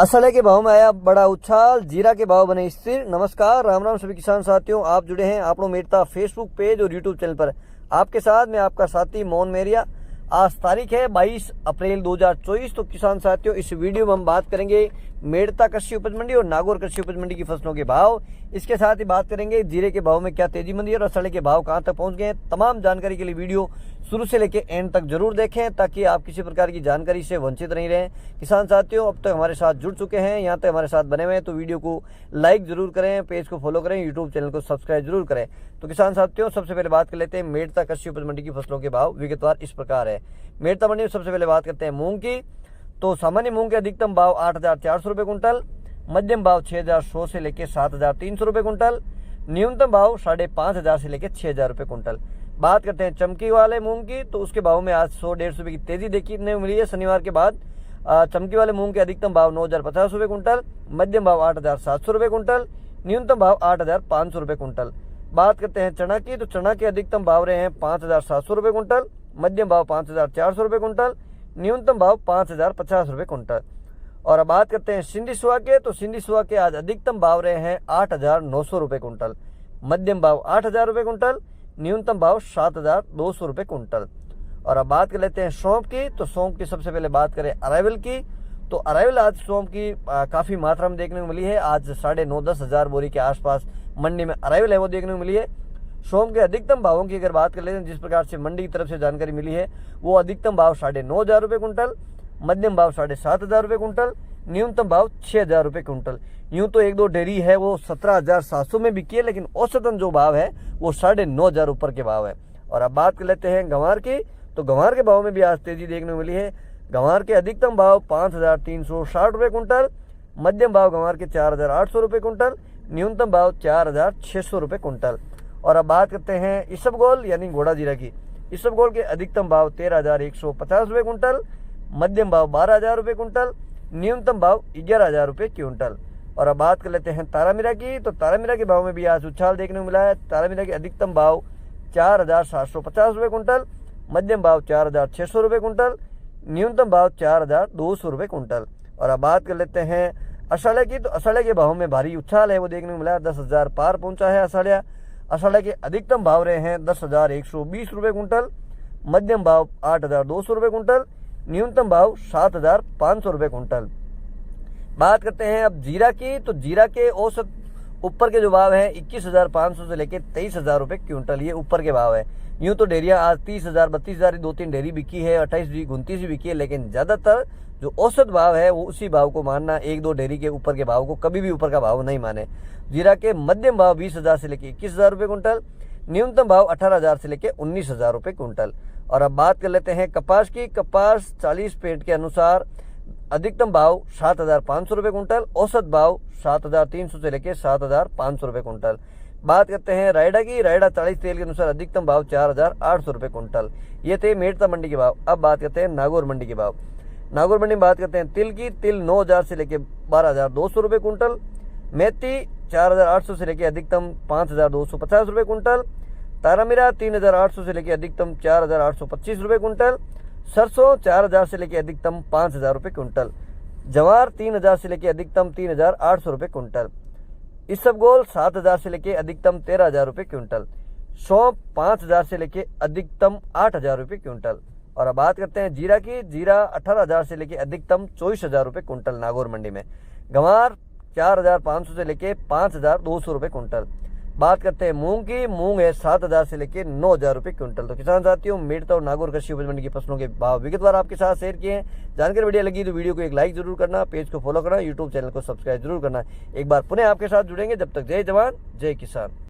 असले के भाव में आया बड़ा उछाल, जीरा के भाव बने स्थिर। नमस्कार, राम राम सभी किसान साथियों, आप जुड़े हैं आपनो मेरता फेसबुक पेज और यूट्यूब चैनल पर। आपके साथ मैं आपका साथी मोहन मेरिया। आज तारीख है 22 अप्रैल 2024। तो किसान साथियों, इस वीडियो में हम बात करेंगे मेरता कृषि उपज मंडी और नागौर कृषि उपज मंडी की फसलों के भाव। इसके साथ ही बात करेंगे जीरे के भाव में क्या तेजी मंदी है और असले के भाव कहां तक पहुंच गए हैं। तमाम जानकारी के लिए वीडियो शुरू से लेकर एंड तक जरूर देखें ताकि आप किसी प्रकार की जानकारी से वंचित नहीं रहें। किसान साथियों, अब तक हमारे साथ जुड़ चुके हैं, यहाँ तक हमारे साथ बने हुए हैं, तो वीडियो को लाइक जरूर करें, पेज को फॉलो करें, यूट्यूब चैनल को सब्सक्राइब जरूर करें। तो किसान साथियों, सबसे पहले बात कर लेते हैं मेरता कृषि उपज मंडी की फसलों के भाव। विगतवार इस प्रकार है। मेरता मंडी में सबसे पहले बात करते हैं मूंग की। तो सामान्य मूंग के अधिकतम भाव 8,400 रुपये कुंटल, मध्यम भाव 6,100 से लेकर 7,300 रुपये कुंटल, न्यूनतम भाव 5,500 से लेकर 6,000 रुपये कुंटल। बात करते हैं चमकी वाले मूंग की। तो उसके भाव में आज 100-150 रुपये की तेजी देखने को मिली है शनिवार के बाद। चमकी वाले मूंग के अधिकतम भाव 9,050 रुपये कुंटल, मध्यम भाव 8,700 रुपये कुंटल, न्यूनतम भाव 8,500 रुपये कुंटल। बात करते हैं चना की। तो चना के अधिकतम भाव रहे हैं 5,700 रुपये कुंटल, मध्यम भाव 5,400 रुपये कुंटल, न्यूनतम भाव 5,050 रुपये कुंटल। और अब बात करते हैं सिंधी सुहा के। तो सिंधी सुहा के आज अधिकतम भाव रहे हैं 8,900 रुपये कुंटल, मध्यम भाव 8,000 रुपये कुंटल, न्यूनतम भाव 7,200 रुपये कुंटल। और अब बात कर लेते हैं सौंफ की। तो सौंफ की सबसे पहले बात करें अराइवल की। तो अराइवल आज सौंफ की काफी मात्रा में देखने को मिली है। आज 9,500-10 हज़ार बोरी के आसपास मंडी में अराइवल है वो देखने को मिली है। सौंफ के अधिकतम भावों की अगर बात कर लेते हैं, जिस प्रकार से मंडी की तरफ से जानकारी मिली है, वो अधिकतम भाव 9,500 रुपये कुंटल, मध्यम भाव 7,500 रुपये कुंटल, न्यूनतम भाव 6,000 रुपये कुंटल। यूं तो एक दो डेयरी है वो 17,700 में बिकी है, लेकिन औसतन जो भाव है वो 9,500 ऊपर के भाव है। और अब बात कर लेते हैं गंवार की। तो गंवार के भाव में भी आज तेजी देखने को मिली है। गंवार के अधिकतम भाव 5,360 रुपये कुंटल, मध्यम भाव गंवार के 4,800 रुपये कुंटल, न्यूनतम भाव 4,600 रुपये कुंटल। और अब बात करते हैं इसबगोल यानी घोड़ा जीरा की। इसबगोल के अधिकतम भाव 13,150 रुपये कुंटल, मध्यम भाव 12,000 रुपये कुंटल, न्यूनतम भाव 11,000 रुपये क्विंटल। और अब बात कर लेते हैं तारामीरा की। तो तारामीरा के भाव में भी आज उछाल देखने को मिला है। तारामीरा के अधिकतम भाव 4,750 रुपये कुंटल, मध्यम भाव 4,600 रुपये कुंटल, न्यूनतम भाव 4,200 रुपये कुंटल। और अब बात कर लेते हैं असले की। तो असले के भाव में भारी उछाल है वो देखने को मिला है। 10,000 पार पहुंचा है असलिया। असले के अधिकतम भाव रहे हैं 10,120 रुपये कुंटल, मध्यम भाव 8,200 रुपये कुंटल, न्यूनतम भाव 7,500 रुपये कुंटल। बात करते हैं अब जीरा की। तो जीरा के औसत ऊपर के जो भाव है 21,500 से लेकर 23,000 रुपये क्विंटल, ये ऊपर के भाव है। यूं तो डेरिया आज 30,000 32,000 2-3 डेयरी बिकी है, 28 भी 29 भी बिकी है, लेकिन ज्यादातर जो औसत भाव है वो उसी भाव को मानना, एक दो डेयरी के ऊपर के भाव को कभी भी ऊपर का भाव नहीं माने। जीरा के मध्यम भाव 20,000 से लेकर 21,000 रुपये कुंटल, न्यूनतम भाव 18,000 से लेकर 19,000 रुपये कुंटल। और अब बात कर लेते हैं कपास की। कपास 40 पेंट के अनुसार अधिकतम भाव 7,500 रुपये कुंटल, औसत भाव 7,300 से लेकर 7,500 रुपये कुंटल। बात करते हैं रायडा की। रायडा 40 तेल के अनुसार अधिकतम भाव 4,800 रुपये कुंटल। ये थे मेरता मंडी के भाव। अब बात करते हैं नागौर मंडी के भाव। नागौर मंडी में बात करते हैं तिल की। तिल 9,000 से लेकर 12,200 रुपये कुंटल, मेथी 4,800 से लेकर अधिकतम 5,250 रुपये कुंटल, तारामीरा 3,800 से लेकर अधिकतम 4,825 रुपये कुंटल, सरसों 4,000 से लेकर अधिकतम 5,000 रुपये कुंटल, जवार 3,000 से लेकर अधिकतम 3,800 रुपये कुंटल, इसबगोल 7,000 से लेकर अधिकतम 13,000 रुपये क्विंटल, सौंफ 5,000 से लेकर अधिकतम 8,000 रुपये क्विंटल। और अब बात करते हैं जीरा की। जीरा 18,000 से लेकर अधिकतम 24,000 रुपये कुंटल नागौर मंडी में। गंवार 4,500 से लेकर 5,200 रुपये कुंटल। बात करते हैं मूंग की। मूंग है 7,000 से लेकर 9,000 रुपये क्विंटल। तो किसान साथियों, मेरता और नागौर कृषि उपज मंडी की फसलों के भाव विगतवार आपके साथ शेयर किए हैं। जानकारी बढ़िया लगी तो वीडियो को एक लाइक जरूर करना, पेज को फॉलो करना, यूट्यूब चैनल को सब्सक्राइब जरूर करना। एक बार पुनः आपके साथ जुड़ेंगे। जब तक जय जवान जय किसान।